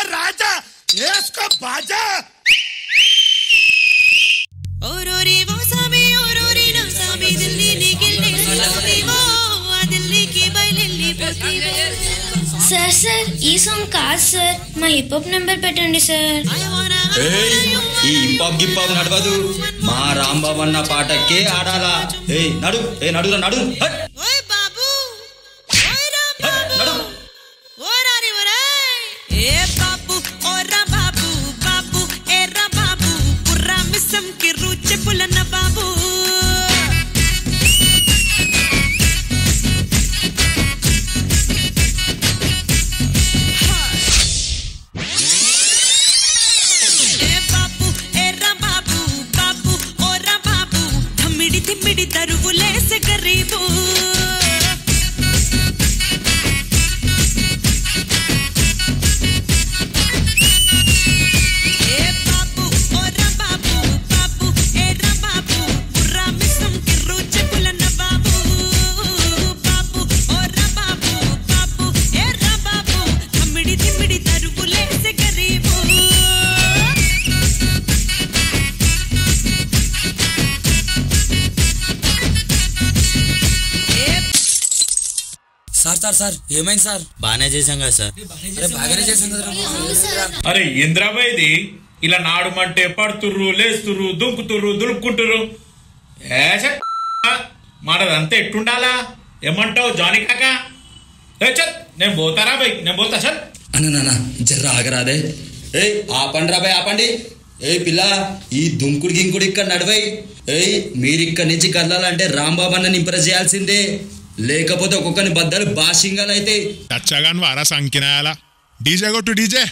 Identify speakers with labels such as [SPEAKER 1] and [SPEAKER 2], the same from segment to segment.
[SPEAKER 1] राजा इसको बाजा
[SPEAKER 2] औरोरी वो सामी औरोरी ना सामी दिल्ली निकलने सामी वो दिल्ली की बैलिल्ली पति
[SPEAKER 3] सर सर ఈ సాంగ్ కాదు సార్ మా హిప్ హాప్ నెంబర్ పెట్టండి సార్
[SPEAKER 4] ఈ హిప్ హాప్ గిప్ హాప్ నడవదు మా రాంబాబు అన్న పాటకే ఆడాలా నడు నడురా నడు
[SPEAKER 2] ఓయ్ బాబు ఓయ్ రా బాబు ఓ రారి ఓరే ఏ బాబు ఓ రా బాబు బాబు ఏ రా బాబు పుర్రా మిసం కి రుచి పులన బాబు తిమ్మిడి తరువులేసే గరీబు ఏ బాబు ఓ రా బాబు బాబు ఏ రా బాబు పుర్రా మిసం కి రుచి పులన బాబు బాబు ఓ రా బాబు బాబు ఏ రా బాబు తిమ్మిడి తరువులేసే గరీబు
[SPEAKER 5] సార్ ఏమైంది సార్?
[SPEAKER 4] బానే చేసాం కదా సార్.
[SPEAKER 5] బాగానే చేసాం కదా.
[SPEAKER 6] అరే ఇంద్రాబాయ్ ఇది ఇలా నాడుమంటే పడుతుర్రు లేస్తుర్రు దుంకుతుర్రు దులుపుకుంటుర్రు మాటదంతా ఎట్టుండాలా ఏమంటావు జానీ కాక చల్ నేను పోతారా బై నేను పోతా చల్
[SPEAKER 4] అన్న జర్ర ఆగరాదే ఆపండి రా బాయ్ ఆపండి పిల్ల ఈ దుంకుడు గింకుడు ఇక్కడ నడవై మీరు ఇక్కడి నుంచి కదలాలంటే రాంబాబు అన్నని ఇంప్రెస్ చేయాల్సిందే లేకపోతే ఒక్కొక్కని బద్దలు బాషింగాలు అయితే
[SPEAKER 7] చచ్చగాను వారా సంకినాయాల డీజే కొట్టు డీజే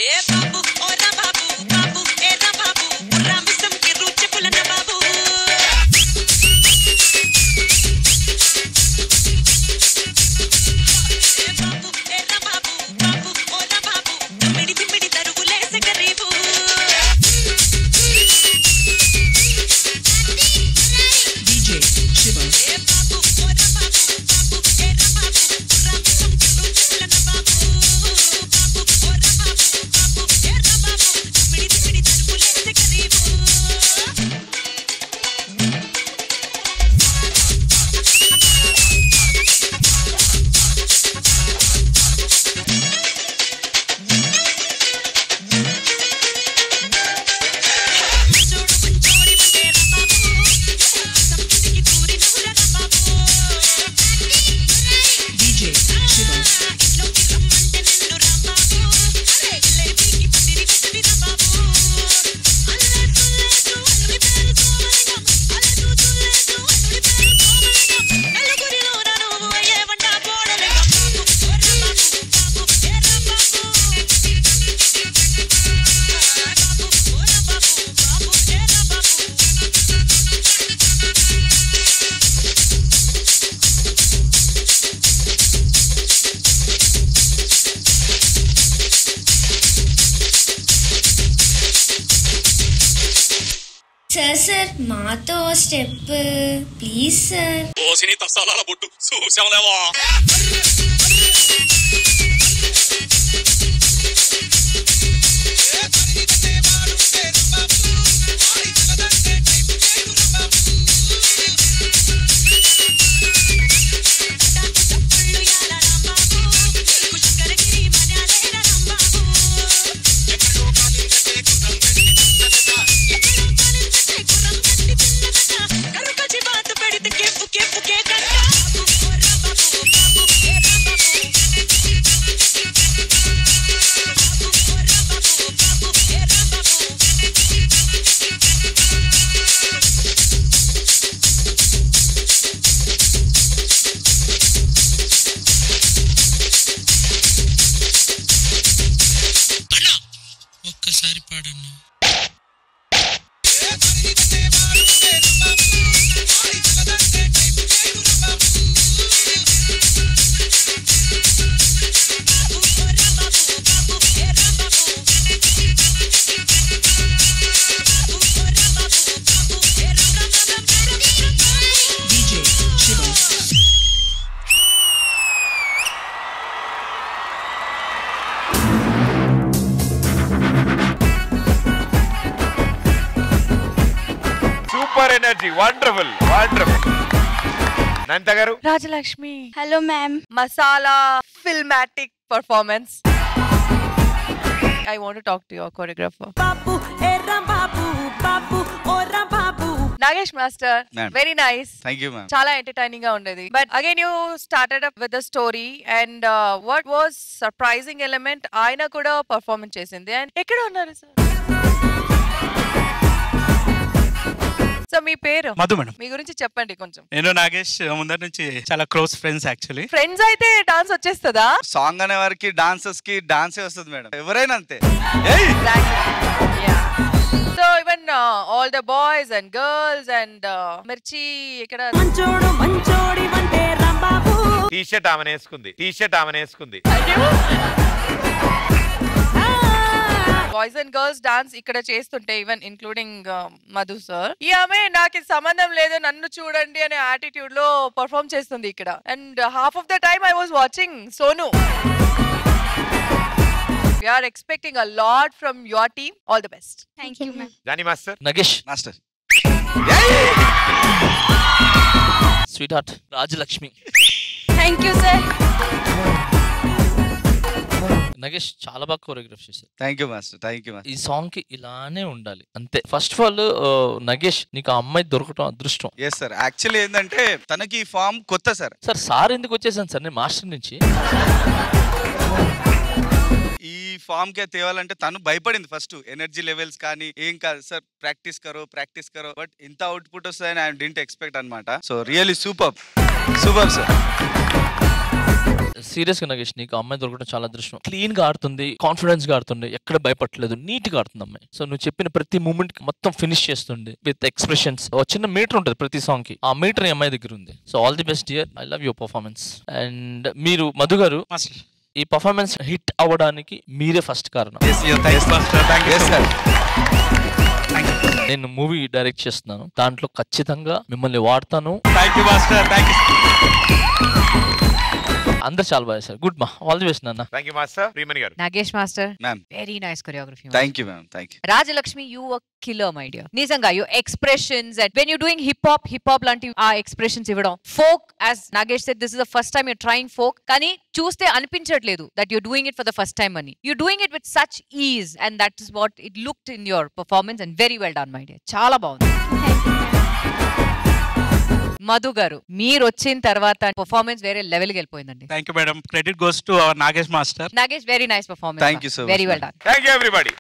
[SPEAKER 2] ఏ బాబు ఓ రా బాబు బాబు ఏ రా బాబు పుర్రా మిసం కి రుచి పులన బాబు ఏ బాబు ఏ రా బాబు బాబు ఓ రా బాబు తిమ్మిడి తరువులేసే గరీబు డీజే శివ ఏ బాబు ఓ రా బాబు బాబు ఏ రా బాబు పుర్రా మిసం కి రుచి పులన బాబు బాబు ఓ రా బాబు బాబు ఏ రా బాబు తిమ్మిడి తరువులేసే గరీబు
[SPEAKER 3] సార్ మాతో స్టెప్ ప్లీజ్ సార్.
[SPEAKER 6] ఓసిని తసాల బొట్టు చూసాంలేవా
[SPEAKER 8] వండర్ఫుల్ వండర్ఫుల్. నంత గారు.
[SPEAKER 9] Rajalakshmi.
[SPEAKER 3] Hello ma'am.
[SPEAKER 9] Masala filmatic performance. I want to talk to your choreographer.
[SPEAKER 2] Babu, era babu, babu, ora babu.
[SPEAKER 9] Nagesh Master, very nice.
[SPEAKER 10] Thank you, ma'am.
[SPEAKER 9] Chala entertaining ga undedi. But again you started up with the story and what was surprising element aina kuda performance chesindi and ekkada unnaru sir? So మీ పేరు?
[SPEAKER 10] Madhu madam.
[SPEAKER 9] మీ గురించి చెప్పండి కొంచెం.
[SPEAKER 10] నేను నాగేష్ ముందర నుంచి చాలా close friends actually.
[SPEAKER 9] Friends అయితే డాన్స్ వచ్చేస్తుందా?
[SPEAKER 10] సాంగ్ అనే వారికి డాన్సర్స్ కి డాన్సే వస్తుంది మేడం, ఎవరైనా అంతే.
[SPEAKER 9] So even all the boys and girls and మిర్చి ఇక్కడ
[SPEAKER 2] మంచోడు మంచోడి వంటే రాంబాబు.
[SPEAKER 8] టీ షర్ట్ ఆమె వేసుకుంది.
[SPEAKER 9] బాయ్స్ అండ్ గర్ల్స్ డాన్స్ ఇక్కడ చేస్తుంటే ఈవెన్ ఇంక్లూడింగ్ మధు సార్, ఈ ఆమె నాకు సంబంధం లేదు నన్ను చూడండి అనే యాటిట్యూడ్ లో పర్ఫార్మ్ చేస్తుంది ఇక్కడ. And half of the time I was watching Sonu. We are expecting a lot from your team. All the best.
[SPEAKER 3] Thank you ma'am.
[SPEAKER 8] Jani master.
[SPEAKER 5] Nagesh
[SPEAKER 10] master.
[SPEAKER 5] Sweet heart Rajalakshmi.
[SPEAKER 9] Thank you sir.
[SPEAKER 5] Nagesh చాలా బాగా choreograph చేశారు.
[SPEAKER 10] Thank you master, thank you master.
[SPEAKER 5] ఈ song కి ఇలానే ఉండాలి అంతే. First of all Nagesh నీకు ఆ అమ్మాయి దొరకటం అదృష్టం.
[SPEAKER 10] ఎస్ సార్, యాక్చువల్లీ ఏంటంటే తనకి ఈ ఫామ్ కొత్త సార్.
[SPEAKER 5] సార్ ఎందుకు వచ్చేసాను సార్ నేను మాస్టర్ నుంచి.
[SPEAKER 10] ఈ ఫామ్ కే తేవాలంటే తను భయపడింది ఫస్ట్, ఎనర్జీ లెవెల్స్ కానీ ఏం కాదు సార్, ప్రాక్టీస్ కరో బట్ ఇంత అవుట్పుట్ వస్తుందని ఐ డిడ్ంట్ ఎక్స్పెక్ట్ అన్నమాట. So really super sir.
[SPEAKER 5] Serious గా నగేష్ నీకు అమ్మాయి దొరకడం చాలా అదృష్టం. క్లీన్ గా ఆడుతుంది, కాన్ఫిడెన్స్ గా ఆడుతుంది, ఎక్కడ భయపడలేదు, నీట్ గా ఆడుతుంది అమ్మాయి. సో నువ్వు చెప్పిన ప్రతి మూమెంట్ మొత్తం ఫినిష్ చేస్తుంది విత్ ఎక్స్ప్రెషన్స్. చిన్న మీటర్ ఉంటుంది ప్రతి సాంగ్ కి, ఆ మీటర్ అమ్మాయి దగ్గర ఉంది. So all the best dear, I love your performance. And మీరు మధు గారు ఈ పర్ఫార్మెన్స్ హిట్ అవ్వడానికి మీరే ఫస్ట్ కారణం. నేను మూవీ డైరెక్ట్ చేస్తున్నాను, దాంట్లో ఖచ్చితంగా మిమ్మల్ని వాడతాను. అందరు చాలా బాగా sir. Good ma, all the best నాన్న.
[SPEAKER 8] Thank you master. ప్రియమణి గారు.
[SPEAKER 9] Nagesh master,
[SPEAKER 10] ma'am
[SPEAKER 9] very nice choreography.
[SPEAKER 10] Thank you ma'am, thank you.
[SPEAKER 9] Rajalakshmi, you were killer my dear. నిజంగా you expressions and when you doing hip hop లాంటి ఆ expressions ఇవ్వడం. Folk, as Nagesh said, this is the first time you trying folk, కానీ చూస్తే అనిపించట్లేదు that you doing it for the first time అని. You doing it with such is and that is what it looked in your performance and very well done my dear. చాలా బాగుంది. మధు గారు, మీరు వచ్చిన తర్వాత పర్ఫార్మెన్స్ వేరే లెవెల్ కి వెళ్ళిపోయిందండి.
[SPEAKER 10] Thank you madam. Credit goes to our Nagesh master.
[SPEAKER 9] Nagesh, very nice performance.
[SPEAKER 10] Thank you so much.
[SPEAKER 9] Very well done.
[SPEAKER 8] Thank you everybody.